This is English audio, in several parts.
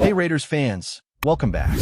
Hey Raiders fans, welcome back.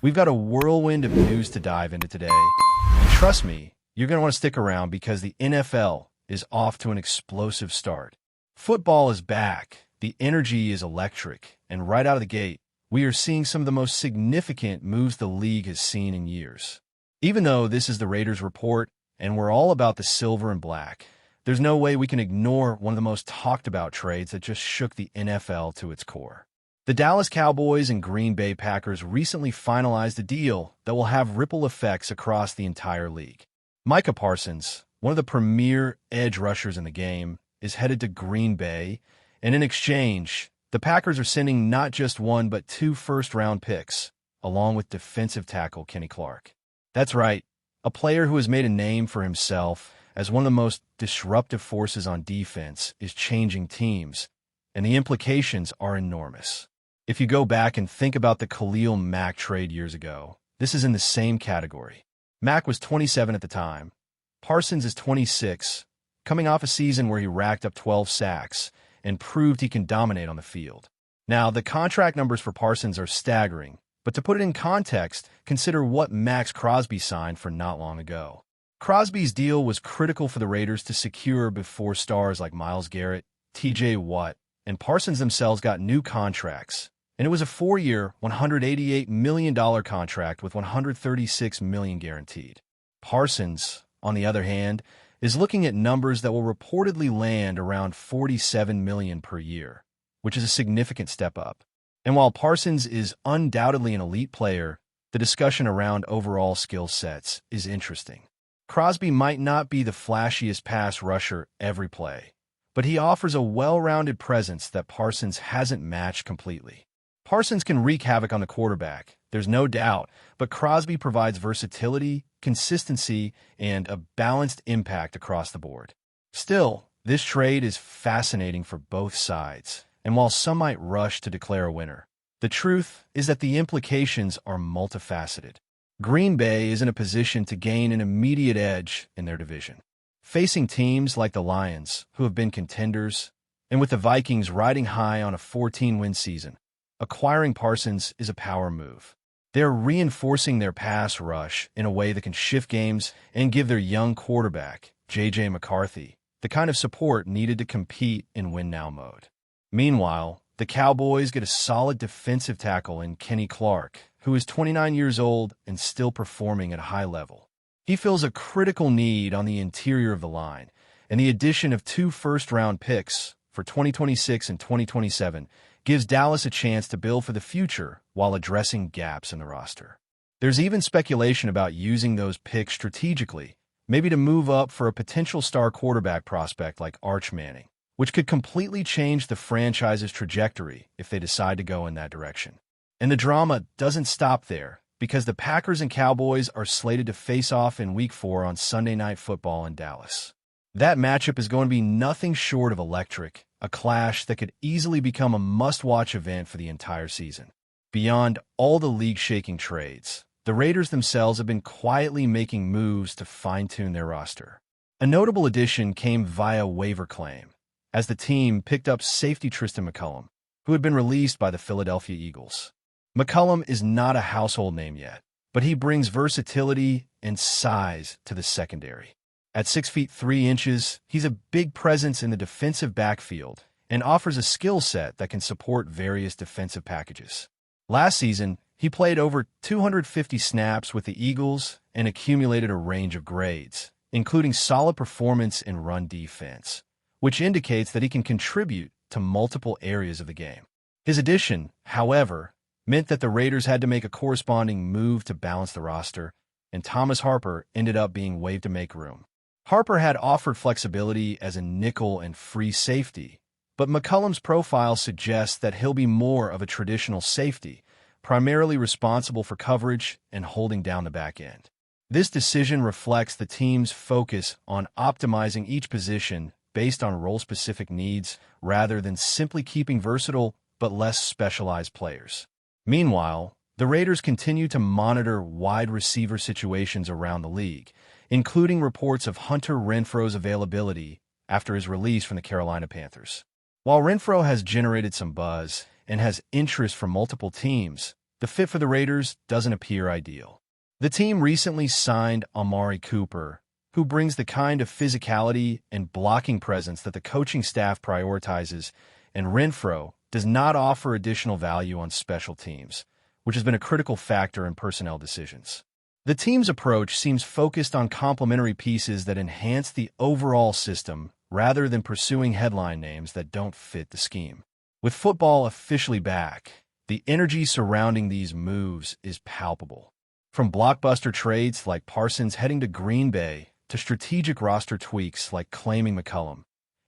We've got a whirlwind of news to dive into today. And trust me, you're going to want to stick around because the NFL is off to an explosive start. Football is back, the energy is electric, and right out of the gate, we are seeing some of the most significant moves the league has seen in years. Even though this is the Raiders report, and we're all about the silver and black, there's no way we can ignore one of the most talked about trades that just shook the NFL to its core. The Dallas Cowboys and Green Bay Packers recently finalized a deal that will have ripple effects across the entire league. Micah Parsons, one of the premier edge rushers in the game, is headed to Green Bay, and in exchange, the Packers are sending not just one but two first-round picks, along with defensive tackle Kenny Clark. That's right, a player who has made a name for himself as one of the most disruptive forces on defense is changing teams, and the implications are enormous. If you go back and think about the Khalil Mack trade years ago, this is in the same category. Mack was 27 at the time. Parsons is 26, coming off a season where he racked up 12 sacks and proved he can dominate on the field. Now, the contract numbers for Parsons are staggering, but to put it in context, consider what Max Crosby signed for not long ago. Crosby's deal was critical for the Raiders to secure before stars like Myles Garrett, T.J. Watt, and Parsons themselves got new contracts. And it was a 4-year, $188 million contract with $136 million guaranteed. Parsons, on the other hand, is looking at numbers that will reportedly land around $47 million per year, which is a significant step up. And while Parsons is undoubtedly an elite player, the discussion around overall skill sets is interesting. Crosby might not be the flashiest pass rusher every play, but he offers a well-rounded presence that Parsons hasn't matched completely. Parsons can wreak havoc on the quarterback, there's no doubt, but Crosby provides versatility, consistency, and a balanced impact across the board. Still, this trade is fascinating for both sides, and while some might rush to declare a winner, the truth is that the implications are multifaceted. Green Bay is in a position to gain an immediate edge in their division, facing teams like the Lions, who have been contenders, and with the Vikings riding high on a 14-win season. Acquiring Parsons is a power move. They're reinforcing their pass rush in a way that can shift games and give their young quarterback, J.J. McCarthy, the kind of support needed to compete in win-now mode. Meanwhile, the Cowboys get a solid defensive tackle in Kenny Clark, who is 29 years old and still performing at a high level. He fills a critical need on the interior of the line, and the addition of two first-round picks for 2026 and 2027 gives Dallas a chance to build for the future while addressing gaps in the roster. There's even speculation about using those picks strategically, maybe to move up for a potential star quarterback prospect like Arch Manning, which could completely change the franchise's trajectory if they decide to go in that direction. And the drama doesn't stop there, because the Packers and Cowboys are slated to face off in Week 4 on Sunday Night Football in Dallas. That matchup is going to be nothing short of electric, a clash that could easily become a must-watch event for the entire season. Beyond all the league-shaking trades, the Raiders themselves have been quietly making moves to fine-tune their roster. A notable addition came via waiver claim, as the team picked up safety Tristan McCullum, who had been released by the Philadelphia Eagles. McCullum is not a household name yet, but he brings versatility and size to the secondary. At 6 feet 3 inches, he's a big presence in the defensive backfield and offers a skill set that can support various defensive packages. Last season, he played over 250 snaps with the Eagles and accumulated a range of grades, including solid performance in run defense, which indicates that he can contribute to multiple areas of the game. His addition, however, meant that the Raiders had to make a corresponding move to balance the roster, and Thomas Harper ended up being waived to make room. Harper had offered flexibility as a nickel and free safety, but McCullum's profile suggests that he'll be more of a traditional safety, primarily responsible for coverage and holding down the back end. This decision reflects the team's focus on optimizing each position based on role-specific needs rather than simply keeping versatile but less specialized players. Meanwhile, the Raiders continue to monitor wide receiver situations around the league, including reports of Hunter Renfrow's availability after his release from the Carolina Panthers. While Renfrow has generated some buzz, and has interest from multiple teams, the fit for the Raiders doesn't appear ideal. The team recently signed Amari Cooper, who brings the kind of physicality and blocking presence that the coaching staff prioritizes, and Renfrow does not offer additional value on special teams, which has been a critical factor in personnel decisions. The team's approach seems focused on complementary pieces that enhance the overall system rather than pursuing headline names that don't fit the scheme. With football officially back, the energy surrounding these moves is palpable. From blockbuster trades like Parsons heading to Green Bay to strategic roster tweaks like claiming McCollum,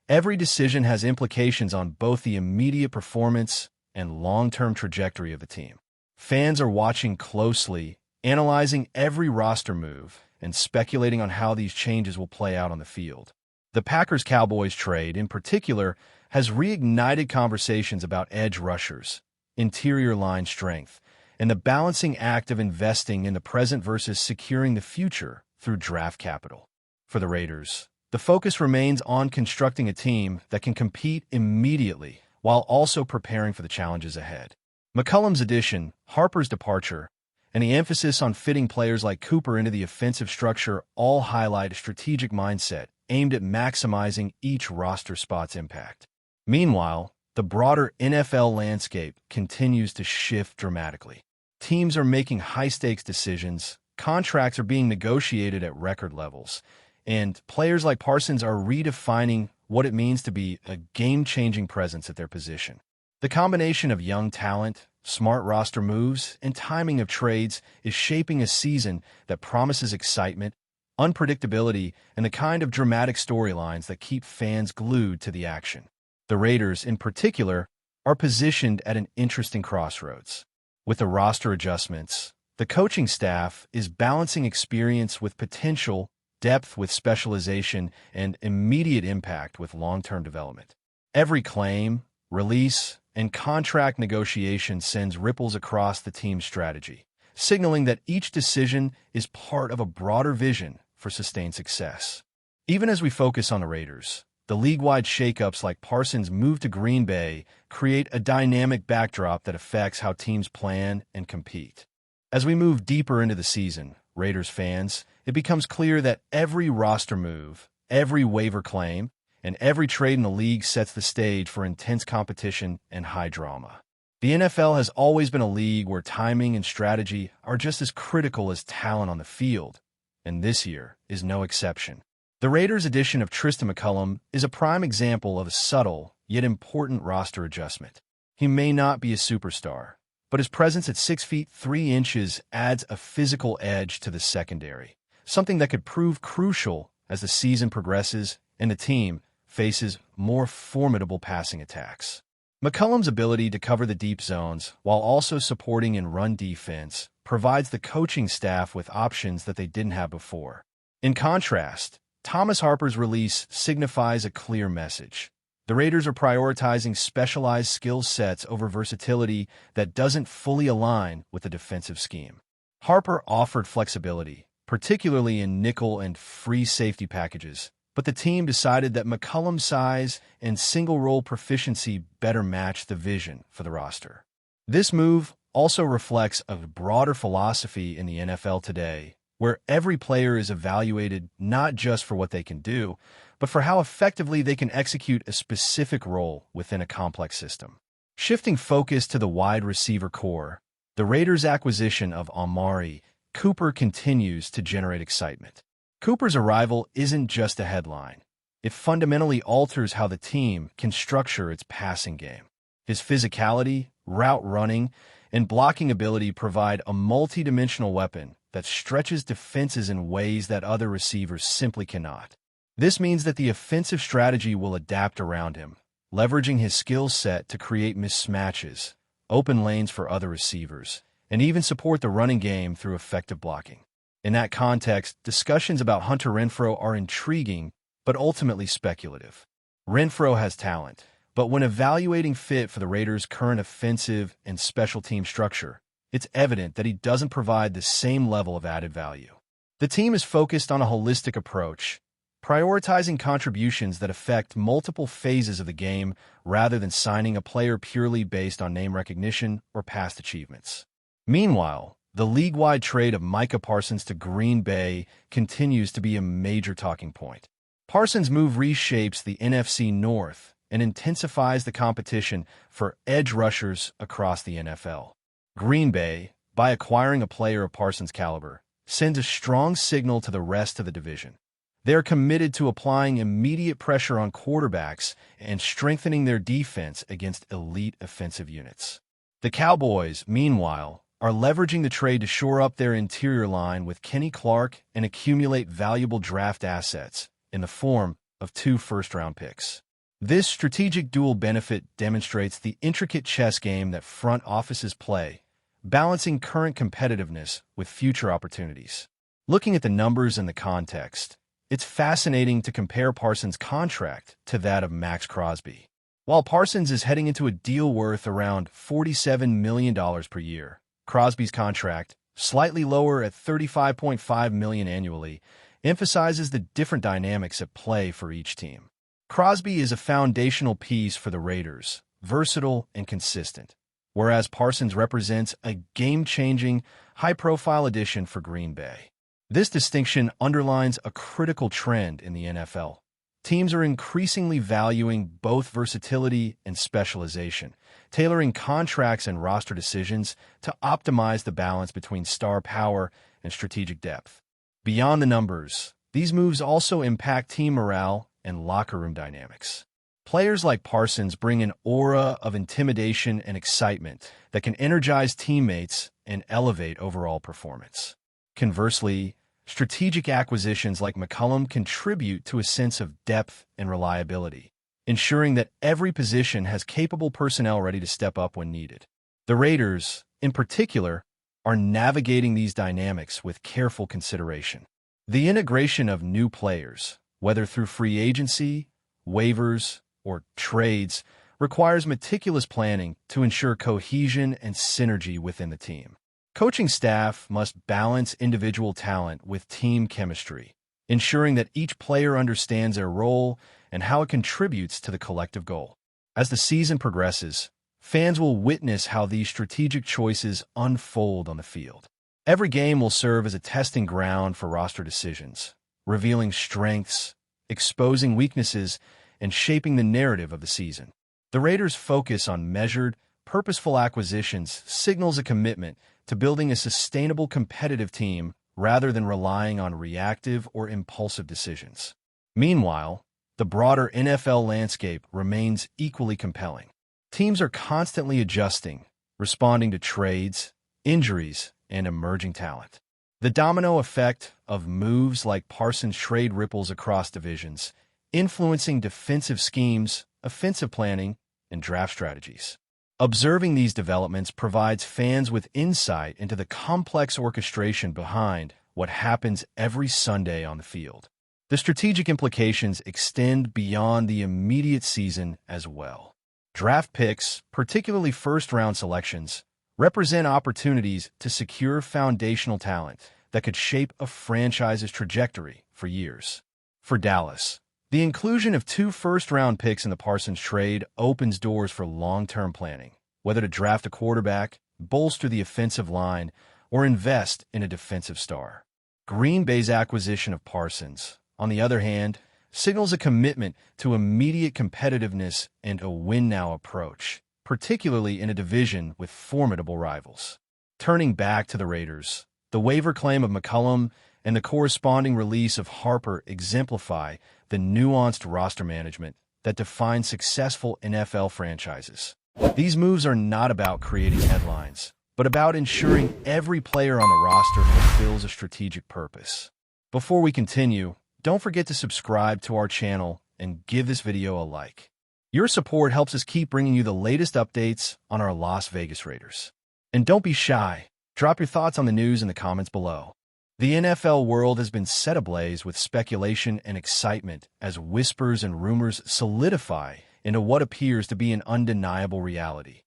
every decision has implications on both the immediate performance and long-term trajectory of the team. Fans are watching closely, analyzing every roster move, and speculating on how these changes will play out on the field. The Packers-Cowboys trade, in particular, has reignited conversations about edge rushers, interior line strength, and the balancing act of investing in the present versus securing the future through draft capital. For the Raiders, the focus remains on constructing a team that can compete immediately while also preparing for the challenges ahead. McCollum's addition, Harper's departure, and the emphasis on fitting players like Cooper into the offensive structure all highlight a strategic mindset aimed at maximizing each roster spot's impact. Meanwhile, the broader NFL landscape continues to shift dramatically. Teams are making high-stakes decisions, contracts are being negotiated at record levels, and players like Parsons are redefining what it means to be a game-changing presence at their position. The combination of young talent, smart roster moves, and timing of trades is shaping a season that promises excitement, unpredictability, and the kind of dramatic storylines that keep fans glued to the action. The Raiders, in particular, are positioned at an interesting crossroads. With the roster adjustments, the coaching staff is balancing experience with potential, depth with specialization, and immediate impact with long-term development. Every claim, release, and contract negotiation sends ripples across the team's strategy, signaling that each decision is part of a broader vision for sustained success. Even as we focus on the Raiders, the league-wide shakeups like Parsons' move to Green Bay create a dynamic backdrop that affects how teams plan and compete. As we move deeper into the season, Raiders fans, it becomes clear that every roster move, every waiver claim, and every trade in the league sets the stage for intense competition and high drama. The NFL has always been a league where timing and strategy are just as critical as talent on the field, and this year is no exception. The Raiders' addition of Tristan McCollum is a prime example of a subtle, yet important roster adjustment. He may not be a superstar, but his presence at 6 feet 3 inches adds a physical edge to the secondary, something that could prove crucial as the season progresses and the team faces more formidable passing attacks. McCollum's ability to cover the deep zones while also supporting in run defense provides the coaching staff with options that they didn't have before. In contrast, Thomas Harper's release signifies a clear message. The Raiders are prioritizing specialized skill sets over versatility that doesn't fully align with the defensive scheme. Harper offered flexibility, particularly in nickel and free safety packages, but the team decided that McCollum's size and single-role proficiency better matched the vision for the roster. This move also reflects a broader philosophy in the NFL today, where every player is evaluated not just for what they can do, but for how effectively they can execute a specific role within a complex system. Shifting focus to the wide receiver core, the Raiders' acquisition of Amari Cooper continues to generate excitement. Cooper's arrival isn't just a headline. It fundamentally alters how the team can structure its passing game. His physicality, route running, and blocking ability provide a multi-dimensional weapon that stretches defenses in ways that other receivers simply cannot. This means that the offensive strategy will adapt around him, leveraging his skill set to create mismatches, open lanes for other receivers, and even support the running game through effective blocking. In that context, discussions about Hunter Renfrow are intriguing, but ultimately speculative. Renfrow has talent, but when evaluating fit for the Raiders' current offensive and special team structure, it's evident that he doesn't provide the same level of added value. The team is focused on a holistic approach, prioritizing contributions that affect multiple phases of the game rather than signing a player purely based on name recognition or past achievements. Meanwhile, the league-wide trade of Micah Parsons to Green Bay continues to be a major talking point. Parsons' move reshapes the NFC North and intensifies the competition for edge rushers across the NFL. Green Bay, by acquiring a player of Parsons' caliber, sends a strong signal to the rest of the division. They are committed to applying immediate pressure on quarterbacks and strengthening their defense against elite offensive units. The Cowboys, meanwhile, are leveraging the trade to shore up their interior line with Kenny Clark and accumulate valuable draft assets in the form of 2 first-round picks. This strategic dual benefit demonstrates the intricate chess game that front offices play, balancing current competitiveness with future opportunities. Looking at the numbers and the context, it's fascinating to compare Parsons' contract to that of Max Crosby. While Parsons is heading into a deal worth around $47 million per year, Crosby's contract, slightly lower at $35.5 million annually, emphasizes the different dynamics at play for each team. Crosby is a foundational piece for the Raiders, versatile and consistent, whereas Parsons represents a game-changing, high-profile addition for Green Bay. This distinction underlines a critical trend in the NFL. Teams are increasingly valuing both versatility and specialization, tailoring contracts and roster decisions to optimize the balance between star power and strategic depth. Beyond the numbers, these moves also impact team morale and locker room dynamics. Players like Parsons bring an aura of intimidation and excitement that can energize teammates and elevate overall performance. Conversely, strategic acquisitions like McCollum contribute to a sense of depth and reliability, ensuring that every position has capable personnel ready to step up when needed. The Raiders, in particular, are navigating these dynamics with careful consideration. The integration of new players, whether through free agency, waivers, or trades, requires meticulous planning to ensure cohesion and synergy within the team. Coaching staff must balance individual talent with team chemistry, ensuring that each player understands their role and how it contributes to the collective goal. As the season progresses, fans will witness how these strategic choices unfold on the field. Every game will serve as a testing ground for roster decisions, revealing strengths, exposing weaknesses, and shaping the narrative of the season. The Raiders' focus on measured, purposeful acquisitions signals a commitment to building a sustainable competitive team rather than relying on reactive or impulsive decisions. Meanwhile, the broader NFL landscape remains equally compelling. Teams are constantly adjusting, responding to trades, injuries, and emerging talent. The domino effect of moves like Parsons' trade ripples across divisions, influencing defensive schemes, offensive planning, and draft strategies. Observing these developments provides fans with insight into the complex orchestration behind what happens every Sunday on the field. The strategic implications extend beyond the immediate season as well. Draft picks, particularly first-round selections, represent opportunities to secure foundational talent that could shape a franchise's trajectory for years. For Dallas, the inclusion of 2 first-round picks in the Parsons trade opens doors for long-term planning, whether to draft a quarterback, bolster the offensive line, or invest in a defensive star. Green Bay's acquisition of Parsons, on the other hand, signals a commitment to immediate competitiveness and a win-now approach, particularly in a division with formidable rivals. Turning back to the Raiders, the waiver claim of McCollum and the corresponding release of Harper exemplify the nuanced roster management that defines successful NFL franchises. These moves are not about creating headlines, but about ensuring every player on the roster fulfills a strategic purpose. Before we continue, don't forget to subscribe to our channel and give this video a like. Your support helps us keep bringing you the latest updates on our Las Vegas Raiders. And don't be shy. Drop your thoughts on the news in the comments below. The NFL world has been set ablaze with speculation and excitement as whispers and rumors solidify into what appears to be an undeniable reality.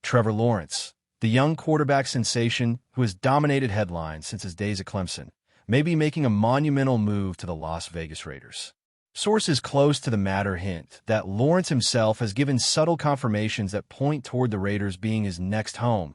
Trevor Lawrence, the young quarterback sensation who has dominated headlines since his days at Clemson, may be making a monumental move to the Las Vegas Raiders. Sources close to the matter hint that Lawrence himself has given subtle confirmations that point toward the Raiders being his next home,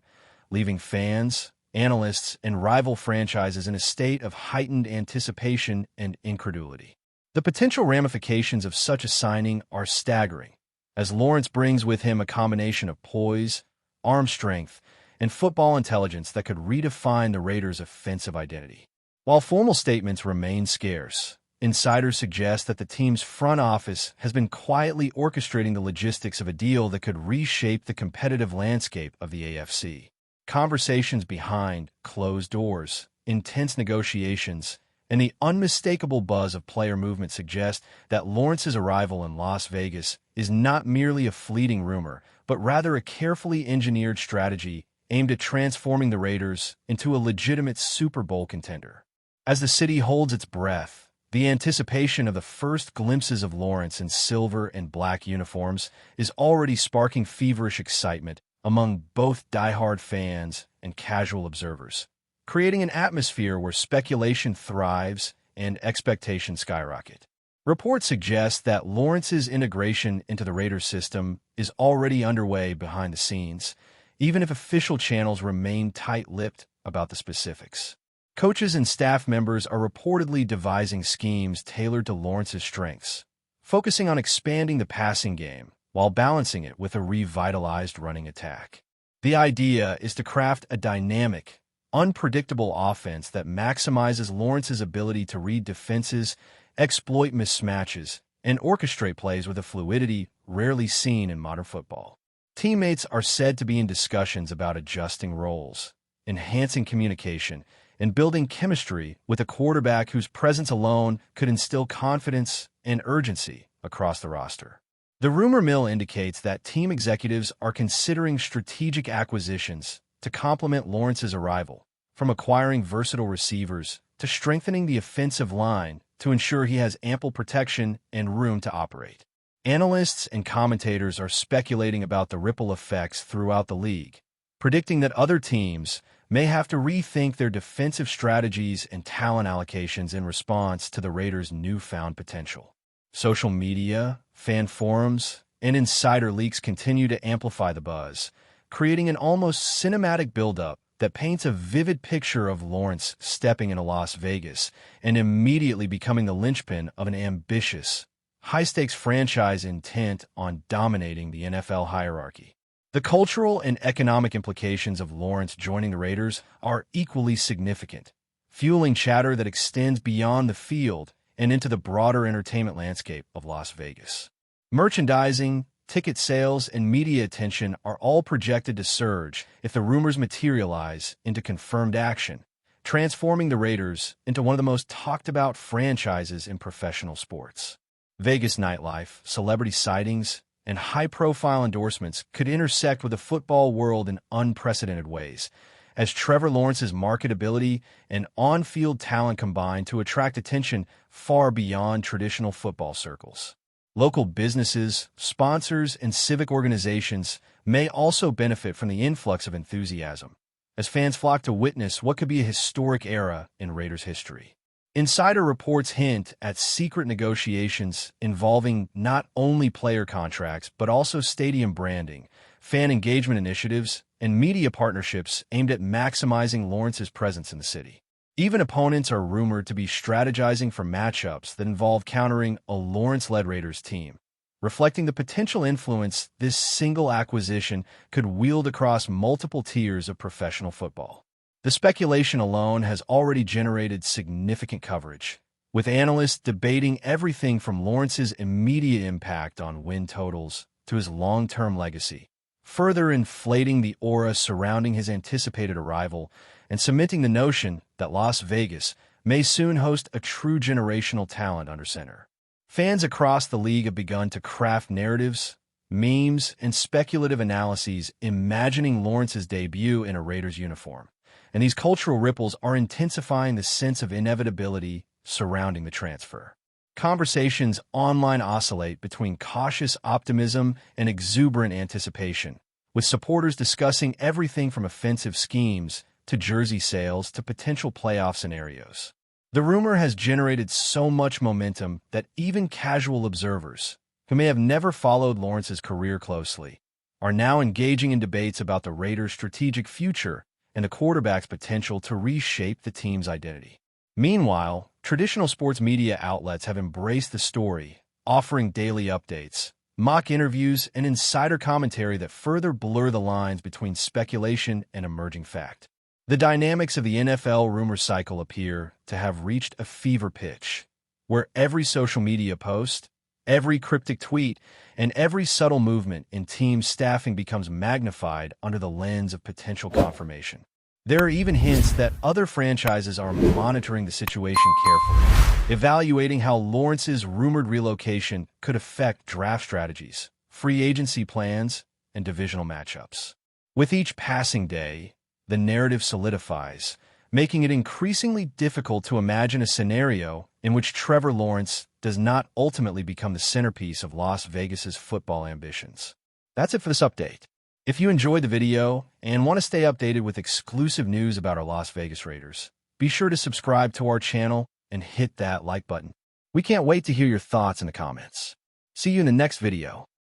leaving fans, analysts, and rival franchises in a state of heightened anticipation and incredulity. The potential ramifications of such a signing are staggering, as Lawrence brings with him a combination of poise, arm strength, and football intelligence that could redefine the Raiders' offensive identity. While formal statements remain scarce, insiders suggest that the team's front office has been quietly orchestrating the logistics of a deal that could reshape the competitive landscape of the AFC. Conversations behind closed doors, intense negotiations, and the unmistakable buzz of player movement suggest that Lawrence's arrival in Las Vegas is not merely a fleeting rumor, but rather a carefully engineered strategy aimed at transforming the Raiders into a legitimate Super Bowl contender. As the city holds its breath, the anticipation of the first glimpses of Lawrence in silver and black uniforms is already sparking feverish excitement among both diehard fans and casual observers, creating an atmosphere where speculation thrives and expectations skyrocket. Reports suggest that Lawrence's integration into the Raiders system is already underway behind the scenes, even if official channels remain tight-lipped about the specifics. Coaches and staff members are reportedly devising schemes tailored to Lawrence's strengths, focusing on expanding the passing game while balancing it with a revitalized running attack. The idea is to craft a dynamic, unpredictable offense that maximizes Lawrence's ability to read defenses, exploit mismatches, and orchestrate plays with a fluidity rarely seen in modern football. Teammates are said to be in discussions about adjusting roles, enhancing communication, and building chemistry with a quarterback whose presence alone could instill confidence and urgency across the roster. The rumor mill indicates that team executives are considering strategic acquisitions to complement Lawrence's arrival, from acquiring versatile receivers to strengthening the offensive line to ensure he has ample protection and room to operate. Analysts and commentators are speculating about the ripple effects throughout the league, predicting that other teams may have to rethink their defensive strategies and talent allocations in response to the Raiders' newfound potential. Social media, fan forums, and insider leaks continue to amplify the buzz, creating an almost cinematic buildup that paints a vivid picture of Lawrence stepping into Las Vegas and immediately becoming the linchpin of an ambitious, high-stakes franchise intent on dominating the NFL hierarchy. The cultural and economic implications of Lawrence joining the Raiders are equally significant, fueling chatter that extends beyond the field and into the broader entertainment landscape of Las Vegas. Merchandising, ticket sales, and media attention are all projected to surge if the rumors materialize into confirmed action, transforming the Raiders into one of the most talked-about franchises in professional sports. Vegas nightlife, celebrity sightings, and high-profile endorsements could intersect with the football world in unprecedented ways, as Trevor Lawrence's marketability and on-field talent combine to attract attention far beyond traditional football circles. Local businesses, sponsors, and civic organizations may also benefit from the influx of enthusiasm, as fans flock to witness what could be a historic era in Raiders history. Insider reports hint at secret negotiations involving not only player contracts but also stadium branding, fan engagement initiatives, and media partnerships aimed at maximizing Lawrence's presence in the city. Even opponents are rumored to be strategizing for matchups that involve countering a Lawrence-led Raiders team, reflecting the potential influence this single acquisition could wield across multiple tiers of professional football. The speculation alone has already generated significant coverage, with analysts debating everything from Lawrence's immediate impact on win totals to his long-term legacy, further inflating the aura surrounding his anticipated arrival and cementing the notion that Las Vegas may soon host a true generational talent under center. Fans across the league have begun to craft narratives, memes, and speculative analyses imagining Lawrence's debut in a Raiders uniform, and these cultural ripples are intensifying the sense of inevitability surrounding the transfer. Conversations online oscillate between cautious optimism and exuberant anticipation, with supporters discussing everything from offensive schemes to jersey sales to potential playoff scenarios. The rumor has generated so much momentum that even casual observers, who may have never followed Lawrence's career closely, are now engaging in debates about the Raiders' strategic future and the quarterback's potential to reshape the team's identity. Meanwhile, traditional sports media outlets have embraced the story, offering daily updates, mock interviews, and insider commentary that further blur the lines between speculation and emerging fact. The dynamics of the NFL rumor cycle appear to have reached a fever pitch, where every social media post, every cryptic tweet, and every subtle movement in team staffing becomes magnified under the lens of potential confirmation. There are even hints that other franchises are monitoring the situation carefully, evaluating how Lawrence's rumored relocation could affect draft strategies, free agency plans, and divisional matchups. With each passing day, the narrative solidifies, making it increasingly difficult to imagine a scenario in which Trevor Lawrence does not ultimately become the centerpiece of Las Vegas's football ambitions. That's it for this update. If you enjoyed the video and want to stay updated with exclusive news about our Las Vegas Raiders, be sure to subscribe to our channel and hit that like button. We can't wait to hear your thoughts in the comments. See you in the next video.